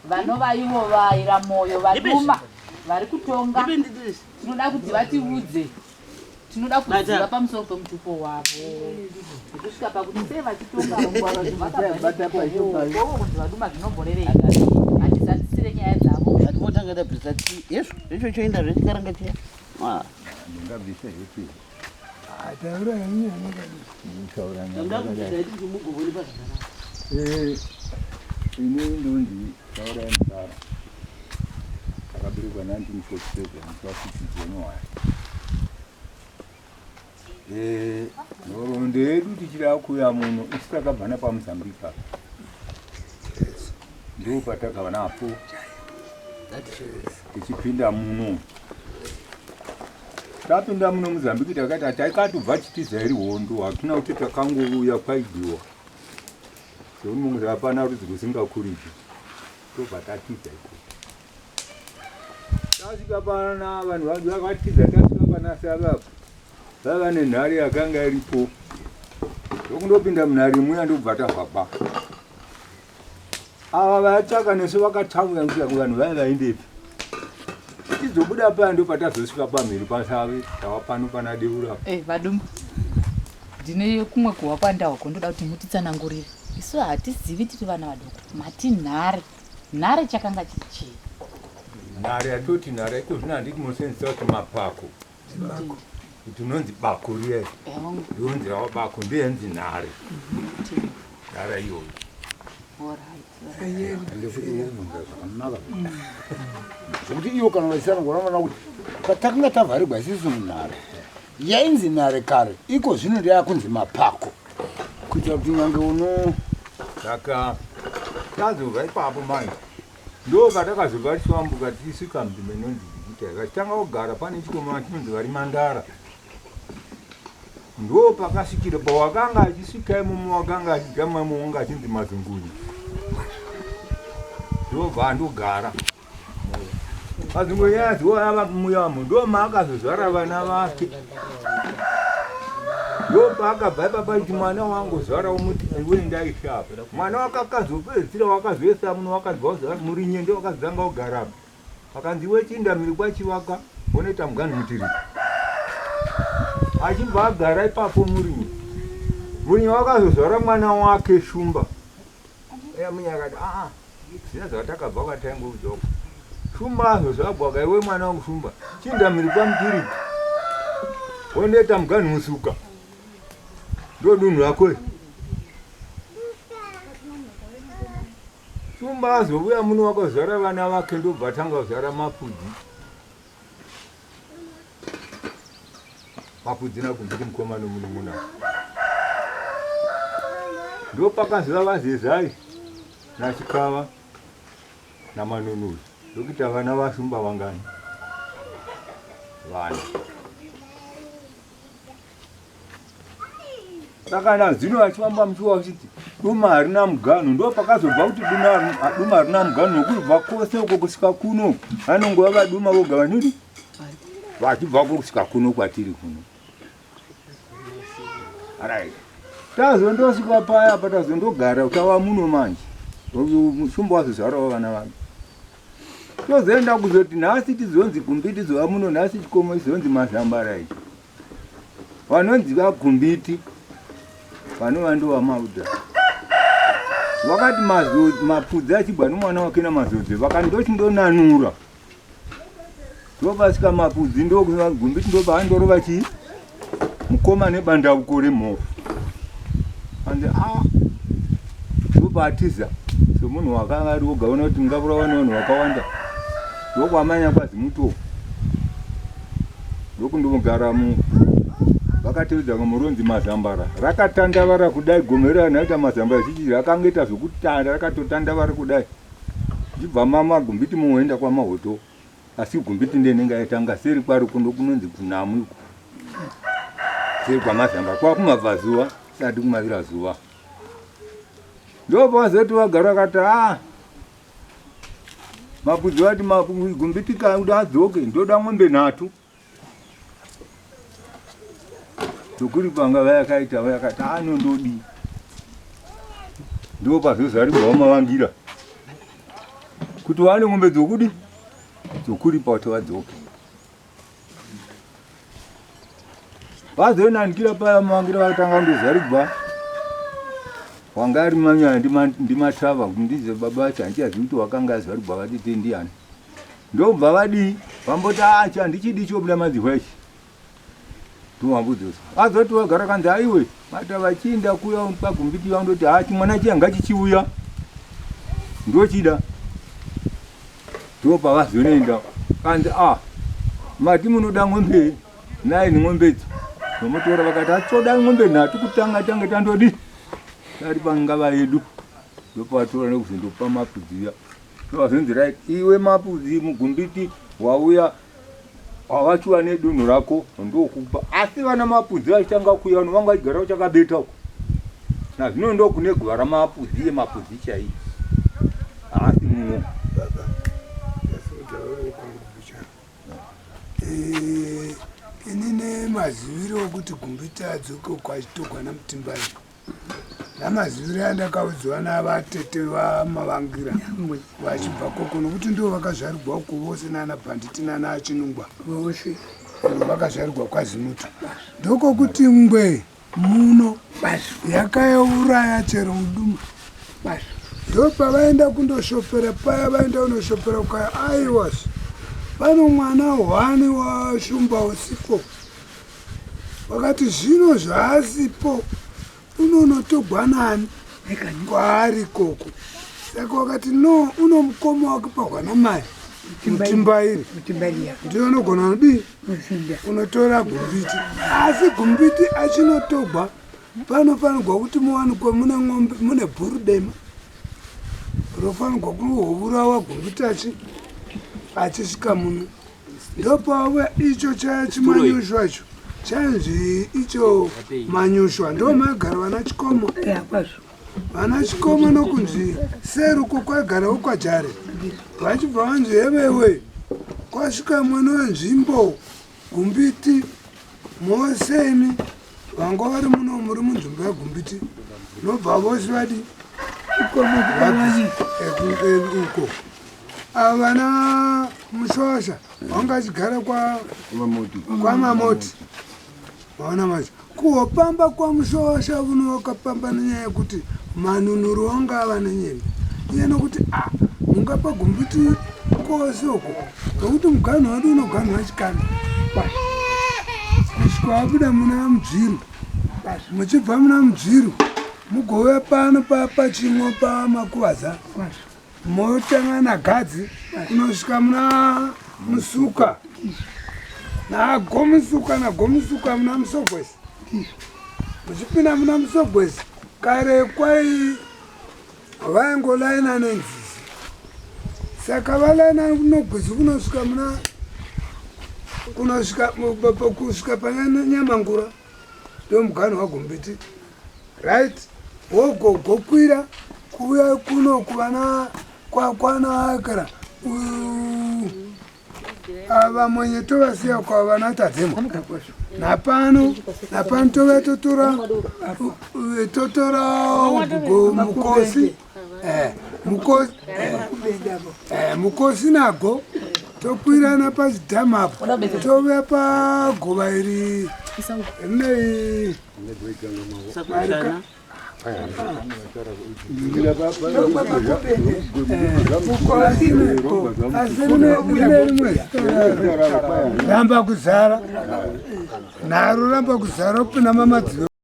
vanova ivo vaira moyo vaduma vari kutonga tinoda kuti vatiudze tinoda kuziva pamusoro pemutupo wavo kusvika pakuti sei vachitonga kuti vaduma zvinomborereka hatizatisire nyaya dzavo atimotangada brisati yesu icho choenda zvechikaranga chiya ndingabvisa zvepi ine ndonzi taurai mudara akaberekwa 1947 musi 6 January. Nhoroondo yedu tichida kuuya muno isi takabva napaMozambique ndo patakava napo tichipinda muno. Tapinda muno Mozambique takati hatakatobva chitiza iri hondo hakuna kuti takangouya kwaidiwa seunonzi hapana rudzi rusingakuriki tobva tatiza iko tasvika pana vanhu vadu vakatiza tasvika pana Savapo vava nenhare yakanga iripo ndokundopinda munhare muya ndobva tabva ava vatsvaka nesu vakataura kuti vanhu vaya vaindepi tizobuda paya ndo patazosvika pamhiri pasave tava pano pana deura vaduma ndine kumwe kuhwa kwandahoko ndoda kuti mutitsanangurire isu hatizivi tiri vana vadoko mati nhare chakanga chiri chii nhare yatoti nhare iko zvino handiti munosenzesa kuti mapako kuti unonzi bako riyai ndonzi rava bako ndeyenzi nhare nhare iyoyo zvokuti iyo kana vaisana ngoramana kuti patakanga tavharirwa isisu munhare yainzi nhare kare iko zvino ndeyakunzi mapako kuitira kuti nyange uno saka tazobva ipapo manje ndo patakazobva tichiwambuka tichisvika mnzvimbo inonzi Zikita vachitanga kugara pane chikomana chinonzi vari Mandara ndo pakasvikira pawakanga achisvika imomo wakanga achigama imomo wanga achinzi Mazunguni ndobva andogara Mazunguni yaziwa muyamo ndo maakazozvara vana vake ndo paakabva ipapa kuti mwana wangu zvara umuti wendaishapa mwana wakakazopedzisira wakazoisa muno wakabva kuzara murinye ndo wakazanga kugara akanzi wechindamiri kwachivaka unoita mugani mutiri achibva agara ipapo murinye wakazozvara mwana wake Shumba yamunya akati zvina zvatakabva kwataingoudzoko Shumba azozvabwaka iwe mwana wangu Shumba chindamiri kwamutiri unoita mugani musuka ndo dunhu rako Shumba azobuya muno wakazvara vana vake ndobva atanga kuzvara mapudzi nakunziti mukomana muno muna ndo pakaziva vazezai naChikava naManunuri ndokuita vana vaShumba vangani vana saka zvino vachifamba muchiwa vachiti duma harina mugano ndo pakazobva kuti duma harina mugano nokubva kwose uko kusvika kuno vanongova vaduma voga vanini vachibva kusvika kuno kwatiri kuno right tazondosvika paya patazondogara tava muno manje Shumba wazozvarawo vana vake tozoenda kuzoti nhasi tizonzi Gumbiti zova muno nhasi chikomo izonzi Mazambara ichi vanonzi vaGumbiti vanova ndova Mauda vakati mapudzi achibva nomwana wake naMazodzi vakandochindonanura ndopasvika mapudzi ndoGumbiti ndobva andorova chii mukoma nebandauko remhoro anzi ndopatiza semunhu wakanga ari wogaona kuti ngavurawa nevanhu vakawanda ndokwamanya kwazi Mutovu ndokundogaramo vakatevedza muronzi Mazambara rakatandavara kudai gomerera naita Mazambara chichi rakangoita zvokutanda rakatotandavara kudai chibva Gumbiti muenda kwamahoto asi Gumbiti ndenenge yaitanga seri kwari kundo kunonzi kunamu seri kwaMazambara kwakumabva zuva sati kumavira zuva ndopazoti vagara vakati mapudzi vati Gumbiti kauda adzoke ndoda mwembe 3 tokuri panga vayakaita vayakati nondodi ndo pazozaribvawo mavangira kuti wane ng'ombe dzokudi dzokuripa kuti vadzoke. Vazonanikira paya mangira vakatanga ndozarigwa wanga ari manyaya ndimatava kundize baba acho handichazivi kuti wakanga azarigwa vadite ndiani. Ndobva vadi vamboti acho handichidi chobuda madzihwa ichi tovambudzosa azoti vagara kanzi aiwe mata vachienda kuya pagumbiti vandoti chimwana chiyanga chichiuya ndochida ndopavazonoenda kanzi mati munoda ng'ombe naye ni ng'ombedzo nomutora vakati atsoda ng'ombe nhatu kutanga tange tandodi tari pangava yedu ndopatora nekuzondopa mapudzi ya ndovazonzi right iwe mapudzi mugumbiti wauya wavachiwa nedunhu rako ndokupa asi vana mapudzi vachitanga kuya vanhu vanga vachigara uchakabeta uko nazvino ndokune guva ramapudzi emapudzi chai asi mumwe inine maziviro okuti gumbiti adzoke kwachitogwa namutimbai namaziviro andakaudziwa navatete vamavangira vachibva koko nokuti ndo vakazvarigwa uko vose nana bhanditi nana achinungwa vose vakazvarigwa kwazimuta ndokokuti ngwe muno yakauraya chero muduma ndo pavaenda kundoshopera paya vaenda kunoshopera kwaya aiwasi pano mwana hwani washumba usipo vakati zvino zvaasipo unonotogwa nani kwaari koko saka wakati no uno mukoma wake pahwana mai mutimbairi ndiyo unogona kudii unotora gumbiti asi gumbiti achinotogwa panofanirwa kuti muwanikwe mune ng'ombe mune bhuru dema rofanirwa kuhovurawa gumbiti achisvika muno ndopave icho chachimanyushwa icho chanzi icho manyushwa ndo magara vana chikomo vana chikomo nokunzi seruko kwaigarawo kwajare vachibva vanzi hevewe kwasvika mwene wenzvimbo gumbiti moseni vanga vari muno muri munzvimbo yegumbiti nobva vose vadi uko vana mushosha vanga vachigara kwamamoti vaona macho kuhopamba kwamushosha vuno wakapamba nenyaya yekuti manunuro wanga ava nenyembe iye nokuti mungapa gumbiti kose uko nokuti muganhu wadu unoganhwa chikanda kusvika wabuda muna mudzviru muchibva muna mudzviru mugove pano pachimwe pamakuvaza motanga nagadzi kunosvika muna musuka nagomusuka muna musogwesi muchipinda muna musogwesi kare kwai vaingolaina nenzizi saka valaina kunogwesi kusvika panyamangura ndo muganhu wagumbiti right wogokwira kuuya kuno kuvana kwana kara vamwenye tovasiya kwa vana tadzemwa napano tove totora mukosi nago tokwirana pachidhamu apo tove pagova iri rinei ramba kuzara naro ramba kuzara upinda mamadzive